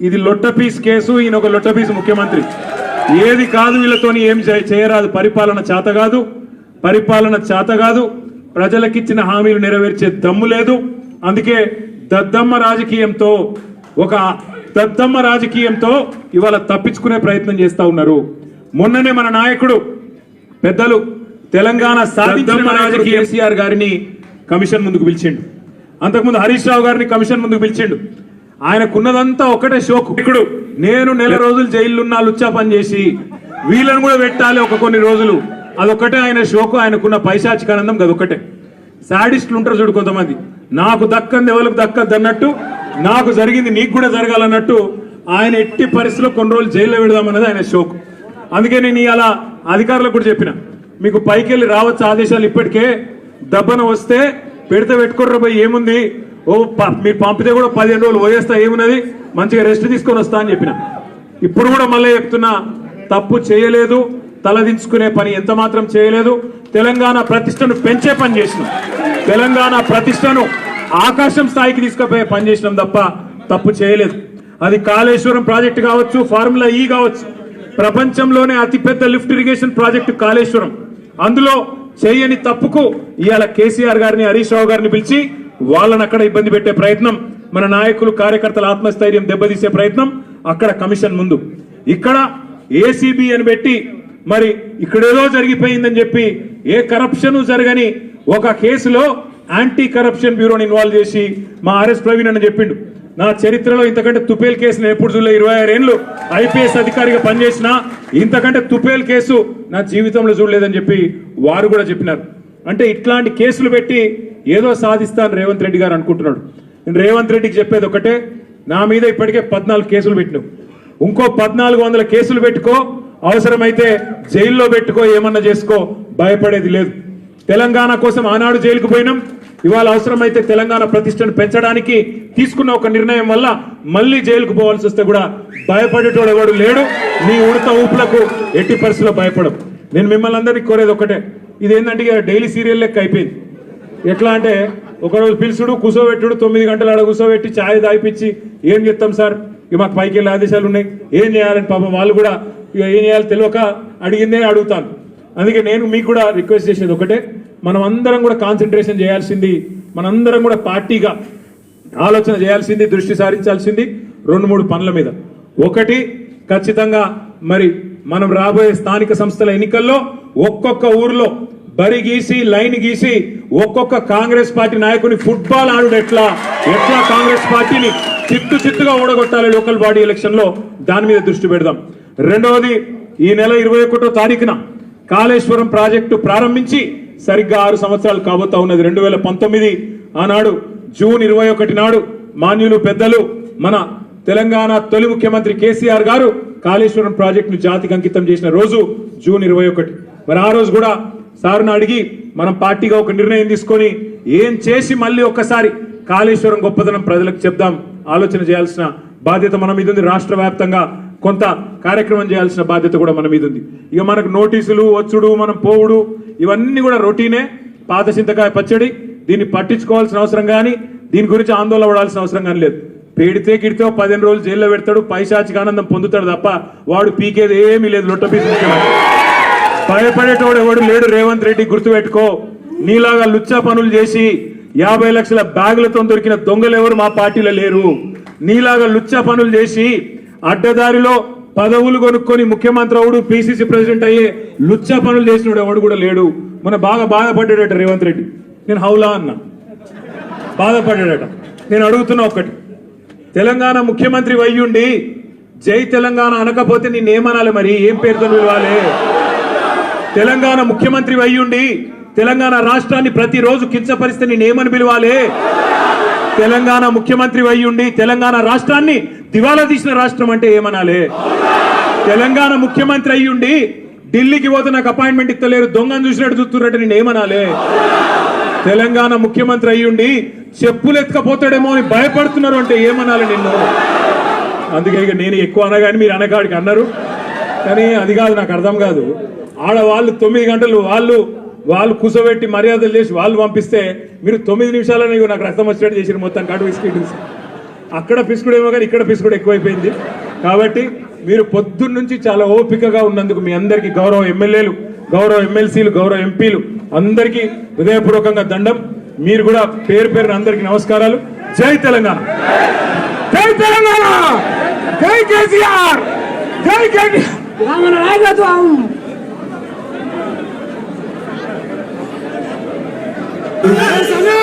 ఇది లొట్ట piece case. ఈయన ఒక లొట్ట పీస్ ముఖ్యమంత్రి. ఏది కాదు వీళ్ళతోని ఏం చేయరాదు. పరిపాలన చేత కాదు. ప్రజలకిచ్చిన హామీలు నెరవేర్చే దమ్ము లేదు. అందుకే దద్దమ్మ రాజకీయంతో ఇవాళ తప్పించుకునే ప్రయత్నం చేస్తా ఉన్నారు. మొన్ననే మన నాయకుడు పెద్దలు తెలంగాణ సాధించిన నాయకుడు కేసీఆర్ గారిని కమిషన్ ముందుకు పిలిచిండు. అంతకుముందు హరీష్ రావు గారిని కమిషన్ ముందుకు పిలిచిండు. ఆయనకున్నదంతా ఒకటే షోకు. ఇప్పుడు నేను నెల రోజులు జైలున్నా లుచ్చా పని చేసి వీళ్ళని కూడా పెట్టాలి ఒక కొన్ని రోజులు, అదొక్కటే ఆయన షోకు. ఆయనకున్న పైశాచికానందం అదొక్కటే. సాడిస్టులు ఉంటారు చూడు కొంతమంది, నాకు దక్కంది ఎవరికి దక్కద్దు అన్నట్టు, నాకు జరిగింది నీకు కూడా జరగాలన్నట్టు ఆయన ఎట్టి పరిస్థితుల్లో కొన్ని రోజులు జైల్లో పెడదామన్నది ఆయన షోకు. అందుకే నేను ఇలా అధికారులకు కూడా చెప్పిన, మీకు పైకి వెళ్ళి రావచ్చు ఆదేశాలు. ఇప్పటికే దబ్బన వస్తే పెడితే పెట్టుకోర్ర పోయి ఏముంది, మీరు పంపితే కూడా 15 రోజులు పోయేస్తా, ఏమున్నది, మంచిగా రెస్ట్ తీసుకొని వస్తా అని చెప్పిన. ఇప్పుడు కూడా మళ్ళీ చెప్తున్నా, తప్పు చేయలేదు, తలదించుకునే పని ఎంత మాత్రం చేయలేదు. తెలంగాణ ప్రతిష్టను పెంచే పని చేసినాం, తెలంగాణ ప్రతిష్టను ఆకాశం స్థాయికి తీసుకుపోయే పని చేసినాం తప్ప తప్పు చేయలేదు. అది కాళేశ్వరం ప్రాజెక్టు కావచ్చు, ఫార్ములా ఈ కావచ్చు, ప్రపంచంలోనే అతిపెద్ద లిఫ్ట్ ఇరిగేషన్ ప్రాజెక్టు కాళేశ్వరం. అందులో చేయని తప్పుకు ఇవాళ కేసీఆర్ గారిని హరీష్ రావు గారిని పిలిచి వాళ్ళని అక్కడ ఇబ్బంది పెట్టే ప్రయత్నం, మన నాయకులు కార్యకర్తల ఆత్మస్థైర్యం దెబ్బతీసే ప్రయత్నం అక్కడ కమిషన్ ముందు. ఇక్కడ ఏసీబీ అని పెట్టి మరి ఇక్కడేదో జరిగిపోయిందని చెప్పి ఏ కరప్షన్ జరగని ఒక కేసులో యాంటీ కరప్షన్ బ్యూరోని ఇన్వాల్వ్ చేసి మా ఆర్ఎస్ ప్రవీణ్ అని చెప్పిండు, నా చరిత్రలో ఇంతకంటే తుపేల్ కేసు నేను ఎప్పుడు చూడలే. 26 ఏళ్ళు ఐపీఎస్ అధికారిగా పనిచేసిన ఇంతకంటే తుపేల్ కేసు నా జీవితంలో చూడలేదని చెప్పి వారు కూడా చెప్పినారు. అంటే ఇట్లాంటి కేసులు పెట్టి ఏదో సాధిస్తాను రేవంత్ రెడ్డి గారు అనుకుంటున్నాడు. నేను రేవంత్ రెడ్డికి చెప్పేది ఒకటే, నా మీద ఇప్పటికే 14 కేసులు పెట్టినావు, ఇంకో 1400 కేసులు పెట్టుకో, అవసరమైతే జైల్లో పెట్టుకో, ఏమన్నా చేసుకో, భయపడేది లేదు. తెలంగాణ కోసం ఆనాడు జైలుకు పోయినాం, ఇవాళ అవసరమైతే తెలంగాణ ప్రతిష్టను పెంచడానికి తీసుకున్న ఒక నిర్ణయం వల్ల మళ్ళీ జైలుకు పోవాల్సి వస్తే కూడా భయపడేటోడు ఎవడు లేడు. నీ ఉడత ఊపులకు ఎట్టి పరిస్థితుల్లో భయపడం. నేను మిమ్మల్ని అందరినీ కోరేది ఒకటే, ఇదేంటంటే డైలీ సీరియల్ లెక్క అయిపోయింది. ఎట్లా అంటే ఒకరోజు పిలుచుడు, కూర్చోబెట్టుడు, 9 గంటలు ఆడ కూర్చోబెట్టి ఛాయ్ తాగిపించి ఏం చెప్తాం సార్, ఇక మాకు పైకి వెళ్ళే ఆదేశాలు ఉన్నాయి, ఏం చేయాలని పాపం వాళ్ళు కూడా ఇక ఏం చేయాలో తెలియక అడిగిందే అడుగుతాను. అందుకే నేను మీకు కూడా రిక్వెస్ట్ చేసేది ఒకటే, మనం అందరం కూడా కాన్సన్ట్రేషన్ చేయాల్సింది, మనందరం కూడా పార్టీగా ఆలోచన చేయాల్సింది, దృష్టి సారించాల్సింది 2-3 పనుల మీద. ఒకటి, ఖచ్చితంగా మరి మనం రాబోయే స్థానిక సంస్థల ఎన్నికల్లో ఒక్కొక్క ఊర్లో బరి గీసి లైన్ గీసి ఒక్కొక్క కాంగ్రెస్ పార్టీ నాయకుని ఫుట్బాల్ ఆడు ఎట్లా కాంగ్రెస్ పార్టీని చిత్తుగా ఓడగొట్టాలి లోకల్ బాడీ ఎలక్షన్ లో, దాని మీద దృష్టి పెడదాం. రెండవది, ఈ నెల 21వ తారీఖున కాళేశ్వరం ప్రాజెక్టు ప్రారంభించి సరిగ్గా 6 సంవత్సరాలు కాబోతా ఉన్నది. 2019 ఆనాడు జూన్ 21 నాడు మాన్యులు పెద్దలు మన తెలంగాణ తొలి ముఖ్యమంత్రి కేసీఆర్ గారు కాళేశ్వరం ప్రాజెక్టును జాతికి అంకితం చేసిన రోజు జూన్ 21. మరి ఆ రోజు కూడా సార్ను అడిగి మనం పార్టీగా ఒక నిర్ణయం తీసుకొని ఏం చేసి మళ్ళీ ఒక్కసారి కాళేశ్వరం గొప్పదనం ప్రజలకు చెప్దాం, ఆలోచన చేయాల్సిన బాధ్యత మన మీద ఉంది. రాష్ట్ర వ్యాప్తంగా కొంత కార్యక్రమం చేయాల్సిన బాధ్యత కూడా మన మీద ఉంది. ఇక మనకు నోటీసులు వచ్చుడు, మనం పోవుడు, ఇవన్నీ కూడా రొటీనే, పాత చింతకాయ పచ్చడి. దీన్ని పట్టించుకోవాల్సిన అవసరం కానీ, దీని గురించి ఆందోళన పడాల్సిన అవసరం కానీ లేదు. పెడితే గిడితే 15 రోజులు జైల్లో పెడతాడు, పైశాచిక ఆనందం పొందుతాడు తప్ప వాడు పీకేది ఏమీ లేదు. లొట్టపీసు భయపడేటోడు ఎవడు లేడు. రేవంత్ రెడ్డి గుర్తుపెట్టుకో, నీలాగా లుచ్చా పనులు చేసి 50 లక్షల బ్యాగులతో దొరికిన దొంగలు ఎవరు మా పార్టీలో లేరు. నీలాగా లుచ్చా పనులు చేసి అడ్డదారిలో పదవులు కొనుక్కొని ముఖ్యమంత్రి అవుడు, పిసిసి ప్రెసిడెంట్ అయ్యే లుచ్చా పనులు చేసినోడు ఎవడు కూడా లేడు. మన బాగా బాధపడ్డాడట రేవంత్ రెడ్డి. నేను హౌలా అన్నా, బాధపడ్డాడట. నేను అడుగుతున్నా ఒక్కటి, తెలంగాణ ముఖ్యమంత్రి అయ్యుండి జై తెలంగాణ అనకపోతే నేనేమనాలి? మరి ఏం పేరుతో పిలవాలి? తెలంగాణ ముఖ్యమంత్రి అయ్యుండి తెలంగాణ రాష్ట్రాన్ని ప్రతిరోజు కించపరిస్తే నేనేమని పిలవాలి? తెలంగాణ ముఖ్యమంత్రి అయ్యుండి తెలంగాణ రాష్ట్రాన్ని దివాలా తీసిన రాష్ట్రం అంటే ఏమనాలి? తెలంగాణ ముఖ్యమంత్రి అయ్యుండి ఢిల్లీకి పోతే నాకు అపాయింట్మెంట్ ఇస్తలేరు, దొంగను చూసినట్టు చూస్తున్నట్టు నేనేమనాలి? తెలంగాణ ముఖ్యమంత్రి అయ్యుండి చెప్పులు ఎత్తుకపోతాడేమో అని భయపడుతున్నారు అంటే ఏమనాలి నిన్ను? అందుకే ఇక నేను ఎక్కువ అనగాని మీరు అనగాడికి అన్నారు, కానీ అది కాదు, నాకు అర్థం కాదు. ఆడవాళ్ళు 9 గంటలు వాళ్ళు కూర్చోబెట్టి మర్యాదలు చేసి వాళ్ళు పంపిస్తే మీరు 9 నిమిషాలని నాకు రక్తం వచ్చినట్టు చేసి మొత్తం కడుపు ఇసుకెట్టి అక్కడ పిసుకుడు ఏమో కానీ ఇక్కడ పిసుకుడు ఎక్కువైపోయింది. కాబట్టి మీరు పొద్దున్న నుంచి చాలా ఓపికగా ఉన్నందుకు మీ అందరికీ గౌరవ ఎమ్మెల్యేలు, గౌరవ ఎమ్మెల్సీలు, గౌరవ ఎంపీలు అందరికీ హృదయపూర్వకంగా దండం. మీరు కూడా పేరు పేరున అందరికీ నమస్కారాలు. జై తెలంగాణ, జై తెలంగాణ, జై కేసీఆర్, జై కేటీఆర్ నాయకత్వం. సమయం